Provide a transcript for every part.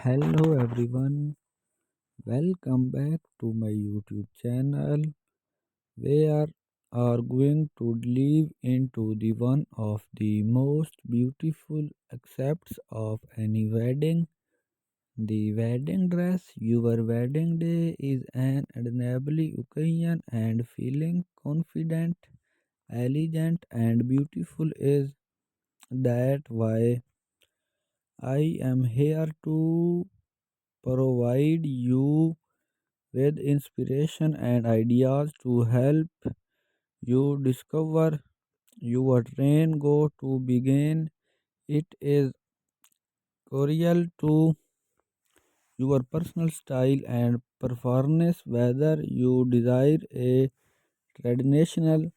Hello everyone, welcome back to my YouTube channel where are going to dive into the one of the most beautiful aspects of any wedding, the wedding dress. Your wedding day is an undeniably occasion and feeling confident, elegant and beautiful is that why I am here to provide you with inspiration and ideas to help you discover your train go to begin. It is crucial to your personal style and performance whether you desire a traditional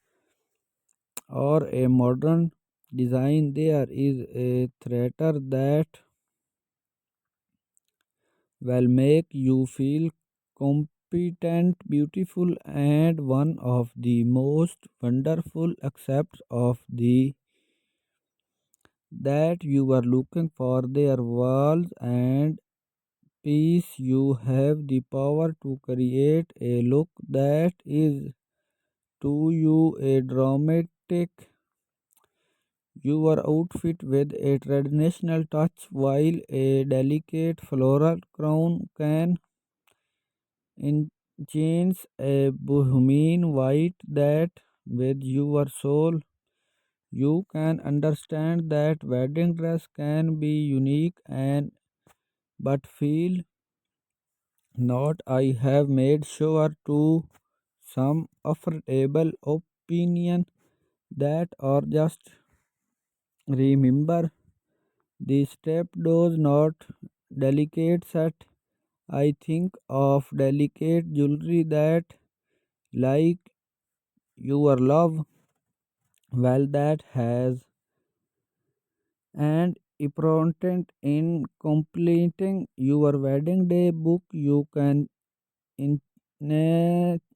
or a modern design. There is a theater that will make you feel competent, beautiful, and one of the most wonderful aspects of the that you are looking for their walls and peace. You have the power to create a look that is to you a dramatic your outfit with a traditional touch while a delicate floral crown can enhance a bohemian white that with your soul. You can understand that wedding dress can be unique and but feel not. I have made sure to some affordable opinion that are just remember the step does not delicate set. I think of delicate jewelry that like your love well that has and important in completing your wedding day book. You can in,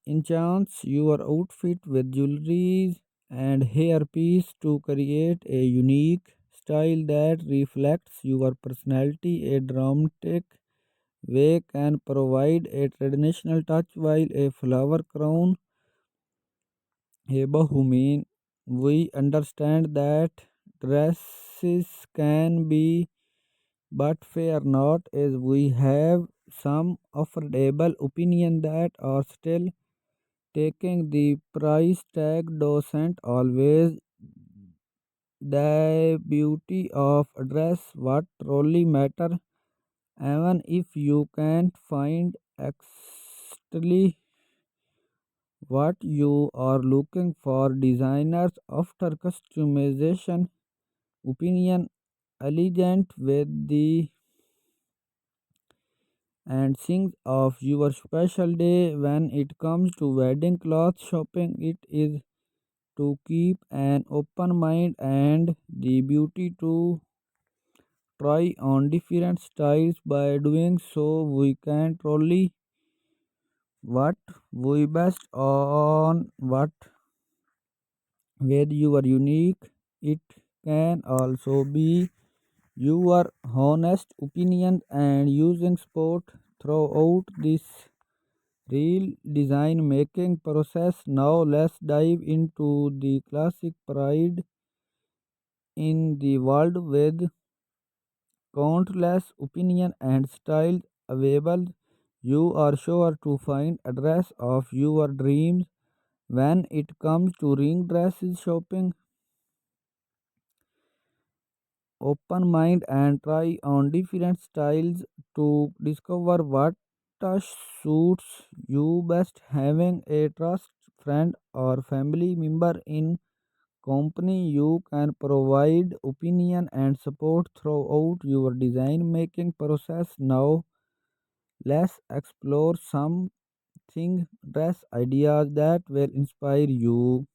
enhance your outfit with jewelry and hairpiece to create a unique style that reflects your personality. A dramatic way can provide a traditional touch while a flower crown a bohemian. We understand that dresses can be but fear not as we have some affordable opinion that are still taking the price tag doesn't always the beauty of a dress what truly matter. Even if you can't find exactly what you are looking for, designers after customization opinion elegant with the and think of your special day. When it comes to wedding cloth shopping, it is to keep an open mind and the beauty to try on different styles. By doing so we can truly what we best on what where you are unique. It can also be your honest opinion and using sport throughout this real design making process. Now let's dive into the classic pride in the world with countless opinion and styles available. You are sure to find a dress of your dreams. When it comes to ring dresses shopping, open mind and try on different styles to discover what suits you best. Having a trust friend or family member in company you can provide opinion and support throughout your design making process. Now let's explore something dress ideas that will inspire you.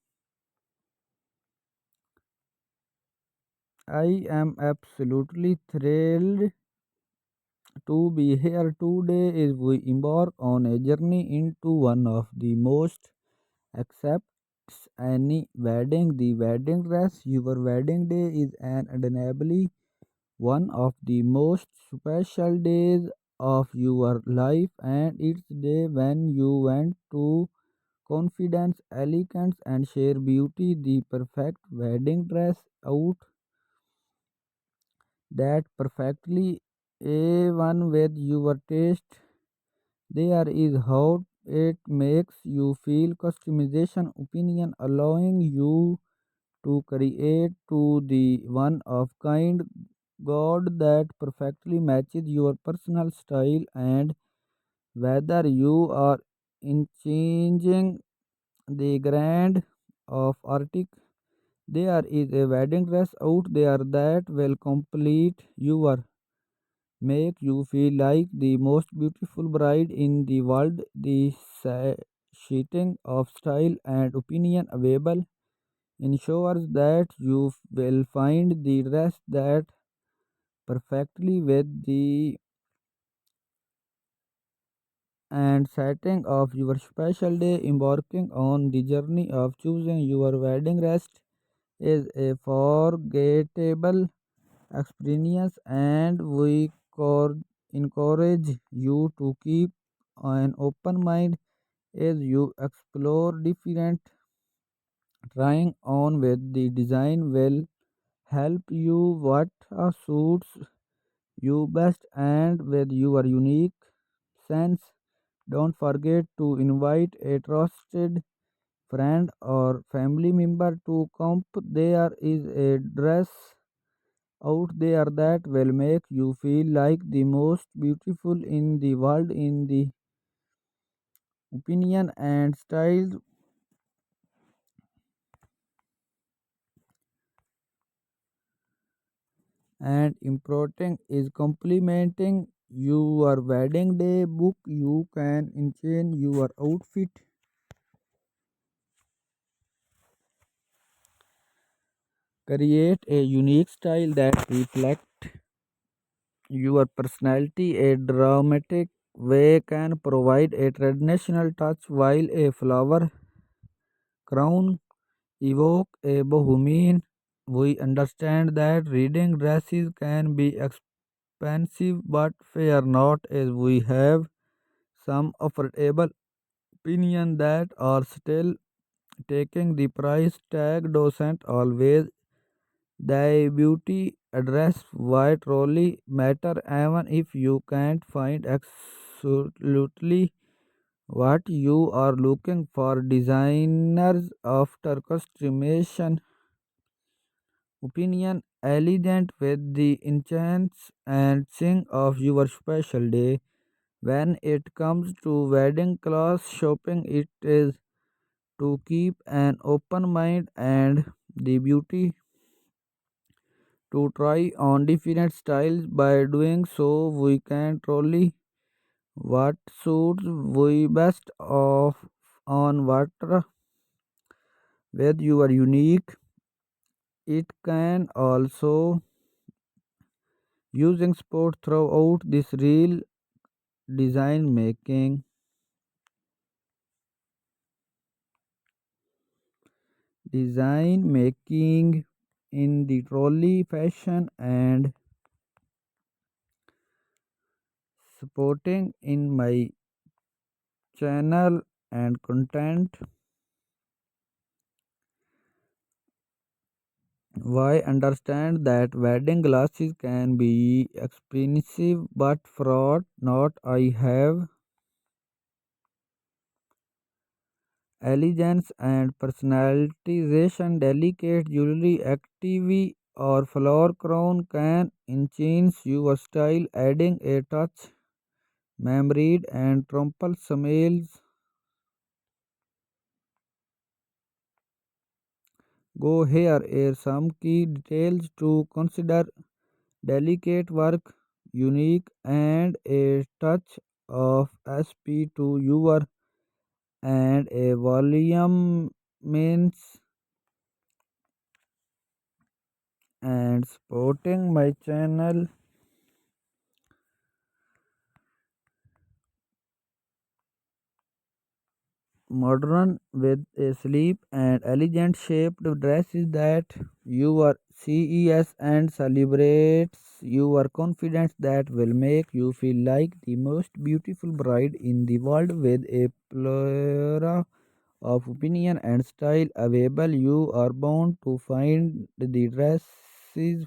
I am absolutely thrilled to be here today as we embark on a journey into one of the most accepts any wedding, the wedding dress. Your wedding day is an undeniably one of the most special days of your life, and it's day when you went to confidence, elegance, and sheer beauty, the perfect wedding dress out that perfectly A1 with your taste. There is how it makes you feel customization opinion allowing you to create to the one of kind god that perfectly matches your personal style and whether you are in changing the grand of arctic there is a wedding dress out there that will complete your make you feel like the most beautiful bride in the world. The sheeting of style and opinion available ensures that you will find the dress that perfectly with the and setting of your special day. Embarking on the journey of choosing your wedding dress is a forgettable experience, and we encourage you to keep an open mind as you explore different trying on with the design will help you what suits you best and with your unique sense. Don't forget to invite a trusted friend or family member to come. There is a dress out there that will make you feel like the most beautiful in the world in the opinion and styles and important is complementing your wedding day book. You can enhance your outfit, create a unique style that reflects your personality. A dramatic way can provide a traditional touch while a flower crown evoke a bohemian. We understand that reading dresses can be expensive, but fear not, as we have some affordable opinion that are still taking the price tag doesn't always the beauty address why truly matter even if you can't find absolutely what you are looking for. Designers after customization opinion elegant with the enchants and sing of your special day. When it comes to wedding class shopping, it is to keep an open mind and the beauty to try on different styles. By doing so, we can truly what suits we best of on what with your unique. It can also using sport throughout this real design making in the trolley fashion and supporting in my channel and content. Why understand that wedding glasses can be expensive but fraud not. I have elegance and personalization. Delicate jewelry, active or flower crown can enhance your style, adding a touch, memory and trumpeter smells. Go here are some key details to consider. Delicate work, unique and a touch of SP to your and a volume means and supporting my channel. modern with a sleek and elegant shaped dresses that your CES and celebrates your confidence that will make you feel like the most beautiful bride in the world with a plethora of opinion and style available. You are bound to find the dresses